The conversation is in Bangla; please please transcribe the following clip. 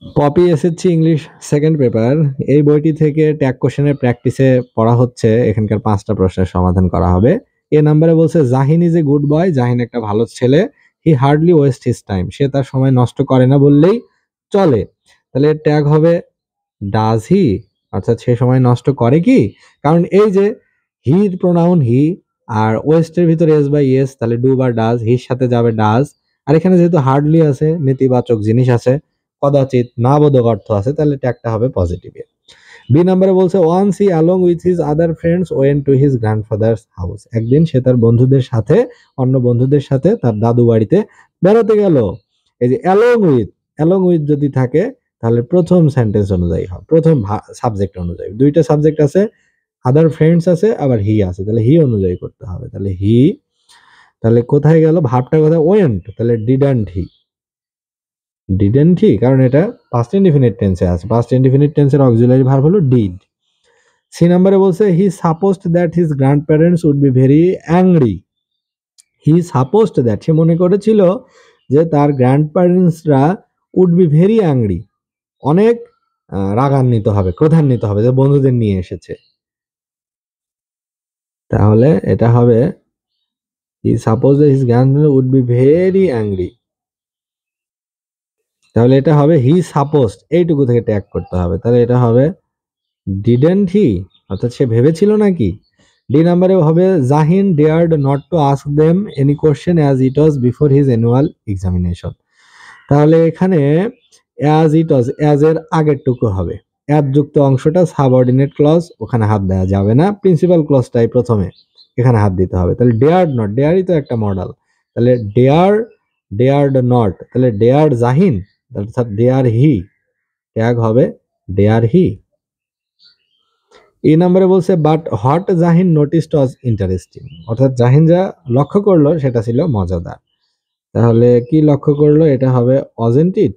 Poppy SSC English second paper, এই বইটি থেকে ট্যাগ কোশ্চেনের প্র্যাকটিসে পড়া হচ্ছে। এখানকার 5টা প্রশ্নের সমাধান করা হবে। এ নাম্বারে বলছে Jahin is a good boy, Jahin একটা ভালো ছেলে। He hardly waste his time, সে তার সময় নষ্ট করে না বললেই চলে। তাহলে ট্যাগ হবে ডাজ হি, অর্থাৎ সে সময় নষ্ট করে কি? কারণ এই যে হির প্রোনাউন হি, আর ওয়েস্টের ভিতরে এস বাই এস, তাহলে ডু বা ডাজ, হির সাথে যাবে ডাজ। আর এখানে যেহেতু হার্ডলি আছে, নেতিবাচক জিনিস আছে, কদাচিৎ না বোধক অর্থ আছে, তাহলে ট্যাগটা হবে পজিটিভ। বি নাম্বারে বলছে once he along with his other friends went to his grandfather's house, একদিন সে তার বন্ধুদের সাথে, অন্য বন্ধুদের সাথে তার দাদু বাড়িতে বেড়াতে গেল। এই যে অ্যালং উইথ যদি থাকে তাহলে প্রথম সেন্টেন্স অনুযায়ী হবে, প্রথম সাবজেক্ট অনুযায়ী। দুইটা সাবজেক্ট আছে, আদার ফ্রেন্ডস আছে, আবার হি আছে, তাহলে হি অনুযায়ী করতে হবে। তাহলে হি, তাহলে কোথায় গেল ভাবটা, কোথায় ওয়েন্ট, তাহলে ডিডেন্ট হি, কারণ এটা পাস্ট ইনডিফিনিট টেন্সে আছে। পাস্ট ইনডিফিনিট টেন্সের অক্সিলারি ভার্ব হলো ডিড। সি নাম্বারে বলছে he supposed that his grandparents would be very angry. He supposed that, সে মনে করেছিল যে তার গ্র্যান্ড প্যারেন্টসরা উড বি ভেরি অ্যাংরি, অনেক রাগান্বিত হবে, ক্রোধান্বিত হবে, যে বন্ধুদের নিয়ে এসেছে। তাহলে এটা হবে he suppose that his grandparents would be very angry. তাহলে এটা হবে হি সাপোজড, এইটুকু থেকে ট্যাগ করতে হবে। তাহলে এটা হবে ডিডেন্ট হি, অর্থাৎ সে ভেবেছিল নাকি। ডি নাম্বারে হবে Jahin ডেয়ার্ড not to ask them any question as it was before his annual examination. তাহলে এখানে অ্যাজ ইট ওয়াজ, অ্যাজ এর আগেরটুকু হবে, অ্যাজ যুক্ত অংশটা সাবঅর্ডিনেট ক্লজ, ওখানে হাত দেওয়া যাবে না। প্রিন্সিপাল ক্লজটাই প্রথমে, এখানে হাত দিতে হবে। তাহলে ডেয়ার্ড নট, ডেয়ারই তো একটা মডেল, তাহলে ডেয়ার্ড নট, তাহলে ডেয়ার জাহিন, অর্থাৎ ডেয়ার হি, ট্যাগ হবে ডেয়ার হি। এই নাম্বারে বলছে but what Jahin noticed was interesting, অর্থাৎ জাহিন যা লক্ষ্য করলো সেটা ছিল মজাদার। তাহলে কি লক্ষ্য করলো, এটা হবে ওয়াজন্ট ইট।